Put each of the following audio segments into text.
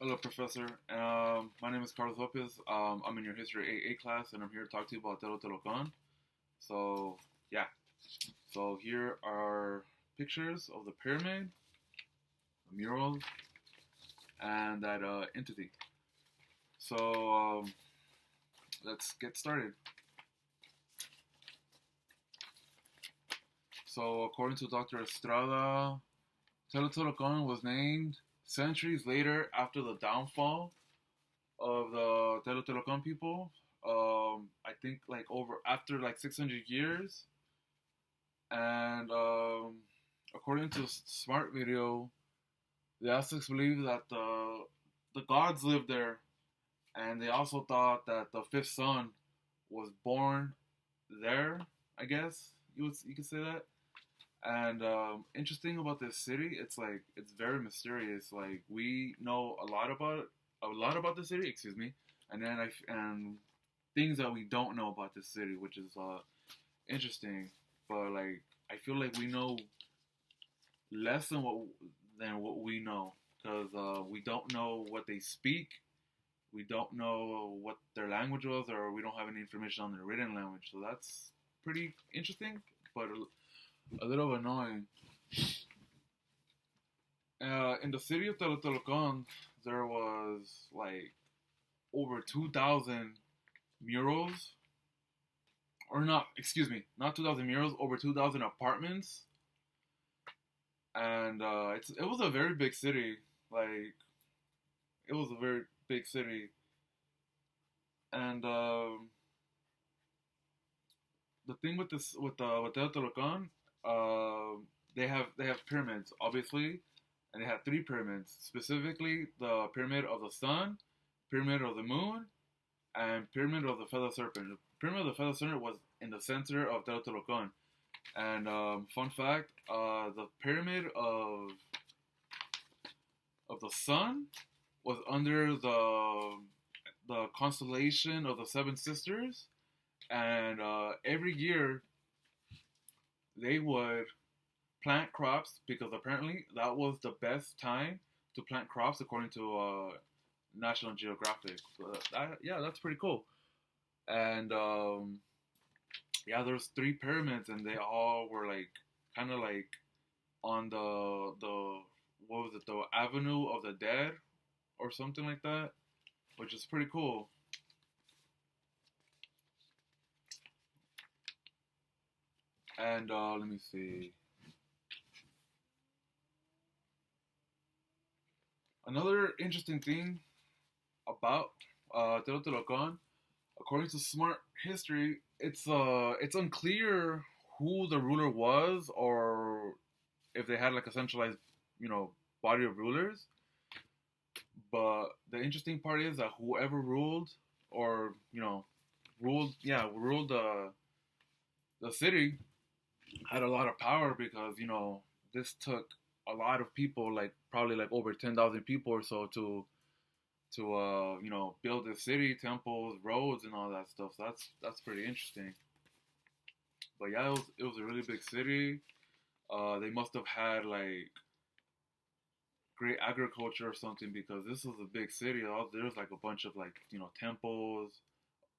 Hello, Professor. My name is Carlos Lopez. I'm in your History AA class, and I'm here to talk to you about Teotihuacan. So, yeah. So here are pictures of the pyramid, the murals, and that entity. So let's get started. So according to Dr. Estrada, Teotihuacan was named centuries later after the downfall of the Teotihuacan people. I think like over after like 600 years, and according to Smart Video, the Aztecs believed that the gods lived there, and they also thought that the fifth son was born there. I guess you could say that. And interesting about this city, it's like it's very mysterious. Like we know a lot about the city. Excuse me, and then and things that we don't know about this city, which is interesting. But like I feel like we know less than what we know because we don't know what they speak. We don't know what their language was, or we don't have any information on their written language. So that's pretty interesting, but a little annoying. In the city of Telotelocan, there was like over 2,000 murals, or not, excuse me, not 2,000 murals, over 2,000 apartments, and it was a very big city. Like it was a very big city, and the thing with this with Teotihuacan, uh, they have pyramids obviously, and they have three pyramids specifically: the pyramid of the sun, pyramid of the moon, and pyramid of the feather serpent. The pyramid of the feather serpent was in the center of Teotihuacan. And fun fact: the pyramid of the sun was under the constellation of the Seven Sisters, and every year they would plant crops because apparently that was the best time to plant crops according to National Geographic. So yeah, that's pretty cool. And yeah, there's three pyramids, and they all were like kind of like on the what was it, the Avenue of the Dead or something like that, which is pretty cool. And let me see. Another interesting thing about Teotihuacan, according to Smart History, it's unclear who the ruler was or if they had like a centralized, you know, body of rulers. But the interesting part is that whoever ruled, or ruled the city, had a lot of power because this took a lot of people, like probably like over 10,000 people or so, to build the city, temples, roads, and all that stuff. So that's pretty interesting. But yeah, it was a really big city. They must have had like great agriculture or something because this was a big city. There's like a bunch of like temples,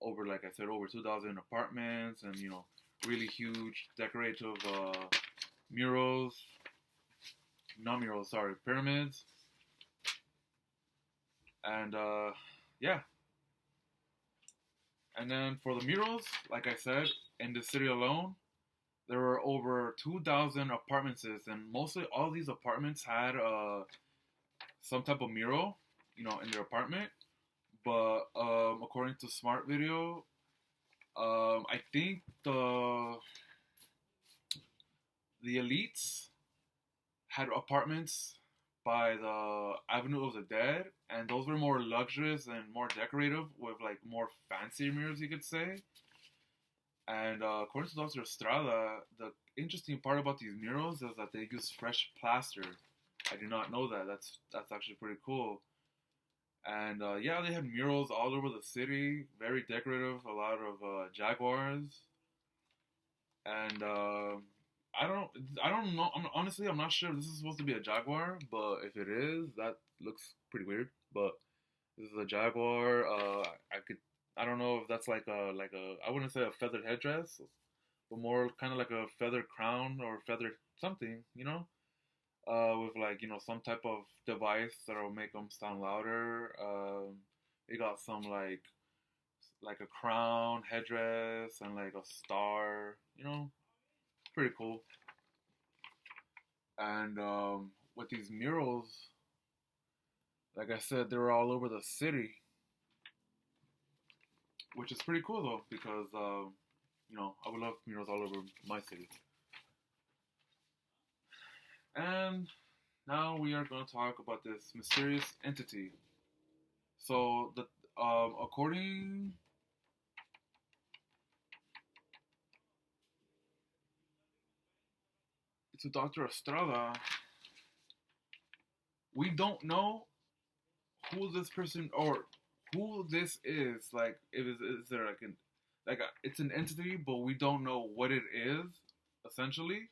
over like I said, over 2,000 apartments, and really huge decorative murals. Not murals, sorry, pyramids. And yeah, and then for the murals, like I said, in the city alone, there were over 2,000 apartments, and mostly all these apartments had some type of mural, in their apartment. But according to Smart Video, I think the elites had apartments by the Avenue of the Dead, and those were more luxurious and more decorative with like more fancy mirrors, you could say. And according to Dr. Estrada, the interesting part about these murals is that they use fresh plaster. I did not know that. That's actually pretty cool. And yeah, they had murals all over the city, very decorative. A lot of jaguars, and I don't, I don't know. Honestly, I'm not sure if this is supposed to be a jaguar, but if it is, that looks pretty weird. But the jaguar. I could. I don't know if that's like a. I wouldn't say a feathered headdress, but more kind of like a feathered crown or feathered something. With like some type of device that'll make them sound louder. They got some like a crown headdress and like a star. Pretty cool. And with these murals, like I said, they're all over the city, which is pretty cool though because I would love murals all over my city. And now we are going to talk about this mysterious entity. So according to Dr. Estrada, we don't know who this person or who this is. Like, is there it's an entity, but we don't know what it is, essentially.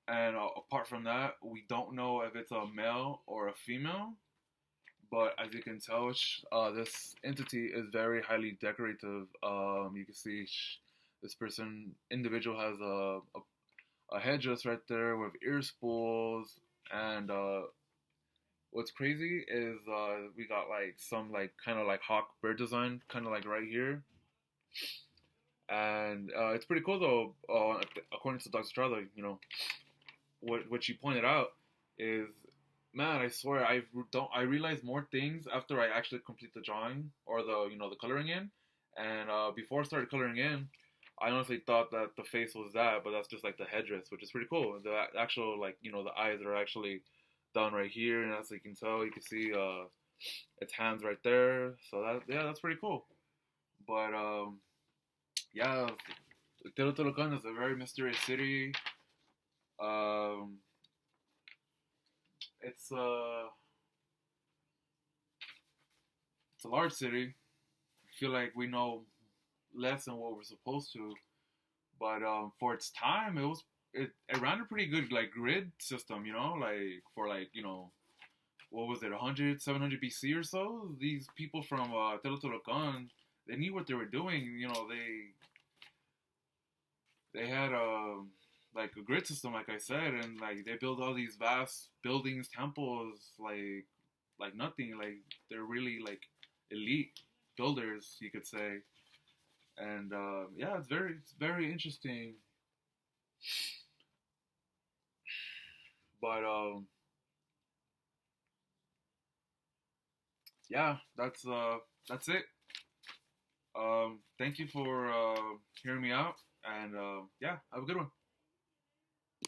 And apart from that, we don't know if it's a male or a female. But as you can tell, this entity is very highly decorative. You can see this individual has a headdress right there with ear spools. And what's crazy is we got like some like kind of like hawk bird design, kind of like right here. And it's pretty cool though. According to Dr. Strada, what she pointed out is, man, I swear I realize more things after I actually complete the drawing or the coloring in. And before I started coloring in, I honestly thought that the face was that, but that's just like the headdress, which is pretty cool. The actual the eyes are actually done right here, and as you can tell, you can see its hands right there. So that's pretty cool. But yeah, Teotihuacan is a very mysterious city. Um, it's it's a large city. I feel like we know less than what we're supposed to, but for its time, it ran a pretty good like grid system. Like for what was it, 100, 700 BC or so? These people from Teotihuacan, they knew what they were doing. They had like a grid system, like I said, and like they built all these vast buildings, temples, like nothing. Like they're really like elite builders, you could say. And yeah, it's very interesting. But yeah, that's it. Thank you for hearing me out, and yeah, have a good one.